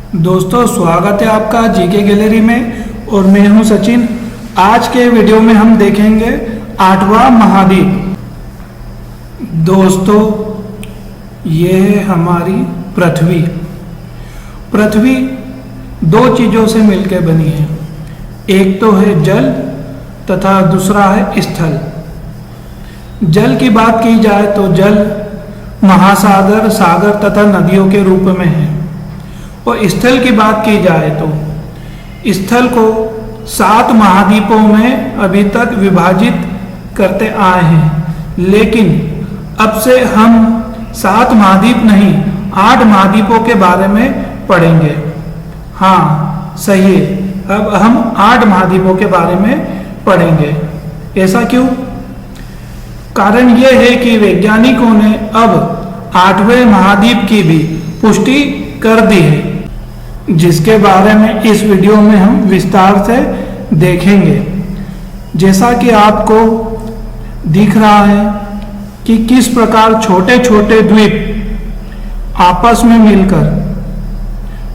दोस्तों स्वागत है आपका जीके गैलरी में और मैं हूं सचिन। आज के वीडियो में हम देखेंगे 8वां महाद्वीप। दोस्तों ये है हमारी पृथ्वी। पृथ्वी दो चीज़ों से मिलकर बनी है, एक तो है जल तथा दूसरा है स्थल। जल की बात की जाए तो जल महासागर, सागर तथा नदियों के रूप में है और स्थल की बात की जाए तो स्थल को 7 महाद्वीपों में अभी तक विभाजित करते आए हैं, लेकिन अब से हम 7 महाद्वीप नहीं 8 महाद्वीपों के बारे में पढ़ेंगे। हाँ सही है, अब हम 8 महाद्वीपों के बारे में पढ़ेंगे। ऐसा क्यों? कारण यह है कि वैज्ञानिकों ने अब 8वें महाद्वीप की भी पुष्टि कर दी है, जिसके बारे में इस वीडियो में हम विस्तार से देखेंगे। जैसा कि आपको दिख रहा है कि किस प्रकार छोटे छोटे द्वीप आपस में मिलकर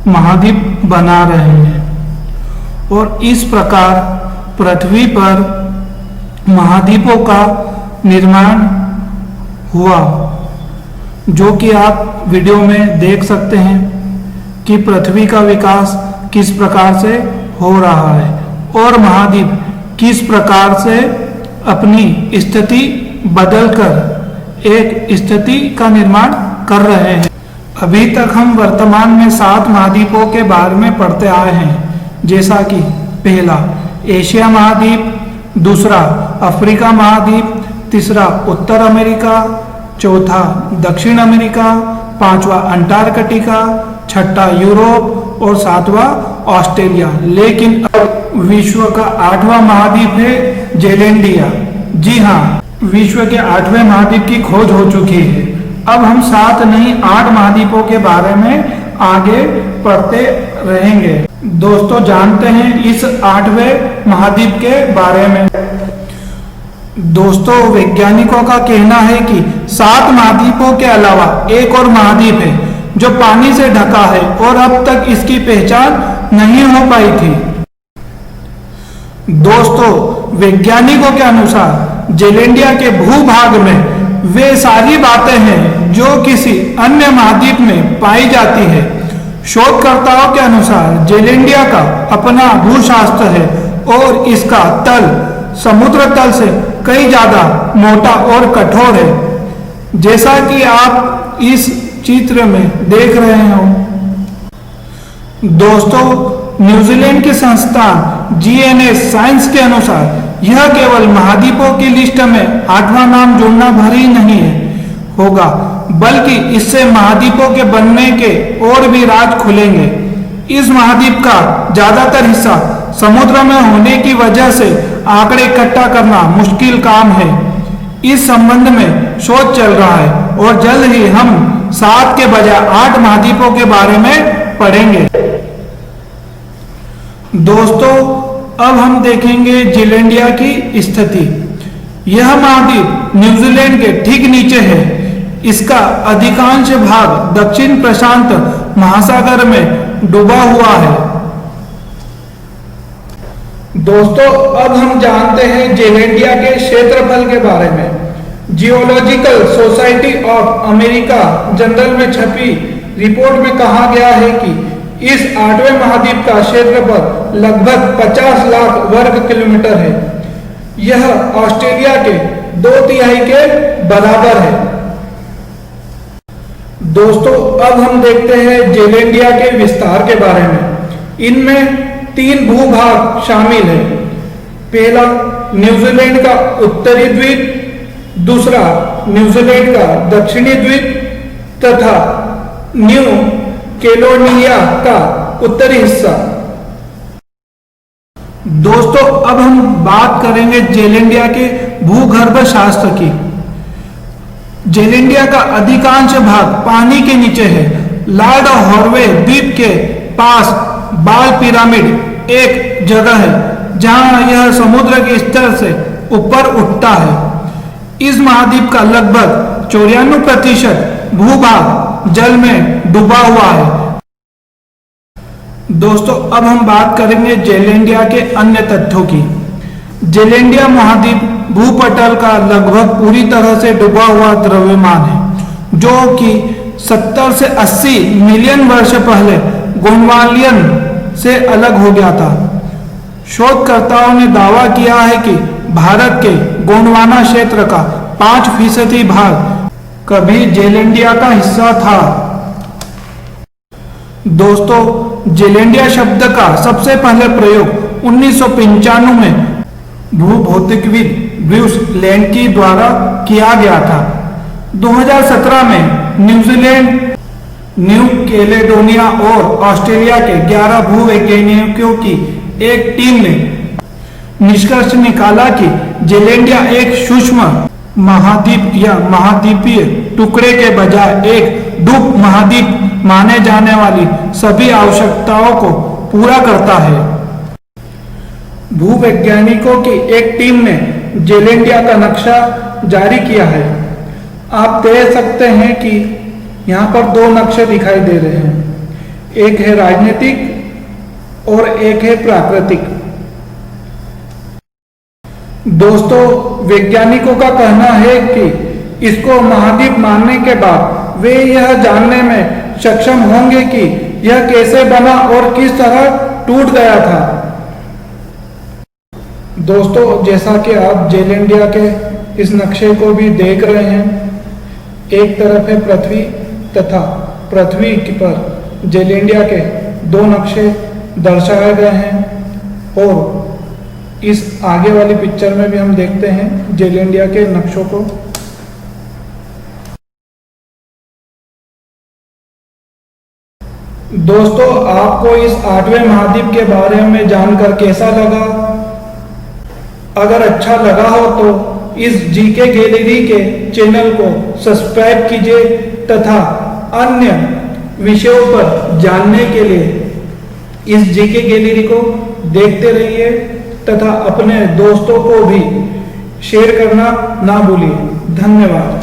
महाद्वीप बना रहे हैं और इस प्रकार पृथ्वी पर महाद्वीपों का निर्माण हुआ, जो कि आप वीडियो में देख सकते हैं कि पृथ्वी का विकास किस प्रकार से हो रहा है और महाद्वीप किस प्रकार से अपनी स्थिति बदलकर एक स्थिति का निर्माण कर रहे हैं। अभी तक हम वर्तमान में 7 महाद्वीपों के बारे में पढ़ते आए हैं, जैसा कि पहला एशिया महाद्वीप, दूसरा अफ्रीका महाद्वीप, तीसरा उत्तर अमेरिका, चौथा दक्षिण अमेरिका, 5वां अंटार्कटिका, 6ठा यूरोप और 7वां ऑस्ट्रेलिया। लेकिन अब विश्व का 8वां महाद्वीप है जेलेंडिया। जी हाँ, विश्व के 8वें महाद्वीप की खोज हो चुकी है। अब हम 7 नहीं 8 महाद्वीपों के बारे में आगे पढ़ते रहेंगे। दोस्तों जानते हैं इस 8वें महाद्वीप के बारे में। दोस्तों वैज्ञानिकों का कहना है कि 7 महाद्वीपों के अलावा एक और महाद्वीप है जो पानी से ढका है और अब तक इसकी पहचान नहीं हो पाई थी। दोस्तों वैज्ञानिकों के अनुसार जेलेंडिया के भूभाग में वे सारी बातें हैं जो किसी अन्य महाद्वीप में पाई जाती है। शोधकर्ताओं के अनुसार जेलेंडिया का अपना भूशास्त्र है और इसका तल समुद्र तल से कई ज्यादा मोटा और कठोर है, जैसा कि आप इस चित्र में देख रहे हो। दोस्तों न्यूजीलैंड के संस्थान जीएनएस साइंस के अनुसार यह केवल महाद्वीपों की लिस्ट में 8वां नाम जोड़ना भर ही नहीं होगा, बल्कि इससे महाद्वीपों के बनने के और भी राज खुलेंगे। इस महाद्वीप का ज्यादातर हिस्सा समुद्र में होने की वजह से आंकड़े इकट्ठा करना मुश्किल काम है। इस संबंध में शोध चल रहा है और जल्द ही हम 7 के बजाय 8 महाद्वीपों के बारे में पढ़ेंगे। दोस्तों अब हम देखेंगे जेलेंडिया की स्थिति। यह महाद्वीप न्यूजीलैंड के ठीक नीचे है। इसका अधिकांश भाग दक्षिण प्रशांत महासागर में डूबा हुआ है। दोस्तों अब हम जानते हैं जेलेंडिया के क्षेत्रफल के बारे में। Geological society of America journal में छपी रिपोर्ट में कहा गया है कि इस 8वें महाद्वीप का क्षेत्रफल लगभग 50 लाख वर्ग किलोमीटर है। यह ऑस्ट्रेलिया के 2/3 के बराबर है। दोस्तों अब हम देखते हैं जेलेंडिया के विस्तार के बारे में। इनमें 3 भूभाग शामिल हैं। पहला न्यूजीलैंड का उत्तरी द्वीप, दूसरा न्यूजीलैंड का दक्षिणी द्वीप तथा न्यू कैलेडोनिया का उत्तरी हिस्सा। दोस्तों अब हम बात करेंगे जेलेंडिया के भूगर्भ शास्त्र की। जेलेंडिया का अधिकांश भाग पानी के नीचे है। लॉर्ड हॉर्वे द्वीप के पास बाल पिरामिड एक जगह है जहां यह समुद्र के स्तर से ऊपर उठता है। इस महाद्वीप का लगभग 94% भूभाग जल में डूबा हुआ है। दोस्तों अब हम बात करेंगे जेलैंडिया के अन्य तथ्यों की। जेलैंडिया महाद्वीप भूपटल का लगभग पूरी तरह से डूबा हुआ द्रव्यमान है, जो कि 70 से 80 मिलियन वर्ष पहले गोंडवानियन से अलग हो गया था। शोधकर्ताओं ने दावा किया है कि भारत के गोंडवाना क्षेत्र का 5% भाग कभी जेलैंडिया का हिस्सा था। दोस्तों, जेलैंडिया शब्द का सबसे पहले प्रयोग 1995 में भूभौतिकविद ब्रूस लैंडकी द्वारा किया गया था। 2017 में न्यूजीलैंड, न्यू कैलेडोनिया और ऑस्ट्रेलिया के 11 भूवैज्ञानिकों की एक टीम ने निष्कर्ष निकाला कि जेलैंडिया एक सूक्ष्म महाद्वीप या महाद्वीपीय टुकड़े के बजाय एक द्वीप महाद्वीप माने जाने वाली सभी आवश्यकताओं को पूरा करता है। भूवैज्ञानिकों की एक टीम ने जेलैंडिया का नक्शा जारी किया है। आप देख सकते हैं कि यहाँ पर दो नक्शे दिखाई दे रहे हैं, एक है राजनीतिक और एक है प्राकृतिक। दोस्तों, वैज्ञानिकों का कहना है कि इसको महाद्वीप मानने के बाद वे यह जानने में सक्षम होंगे कि यह कैसे बना और किस तरह टूट गया था। दोस्तों, जैसा कि आप जेलैंडिया के इस नक्शे को भी देख रहे हैं, एक तरफ है पृथ्वी तथा पृथ्वी पर जेलैंडिया के दो नक्शे दर्शाए गए हैं और इस आगे वाली पिक्चर में भी हम देखते हैं जेलैंडिया के नक्शों को। दोस्तों, आपको इस 8वें महाद्वीप के बारे में जानकर कैसा लगा? अगर अच्छा लगा हो तो इस जीके गैलरी के चैनल को सब्सक्राइब कीजिए तथा अन्य विषयों पर जानने के लिए इस जीके गैलरी को देखते रहिए तथा अपने दोस्तों को भी शेयर करना ना भूलिए। धन्यवाद।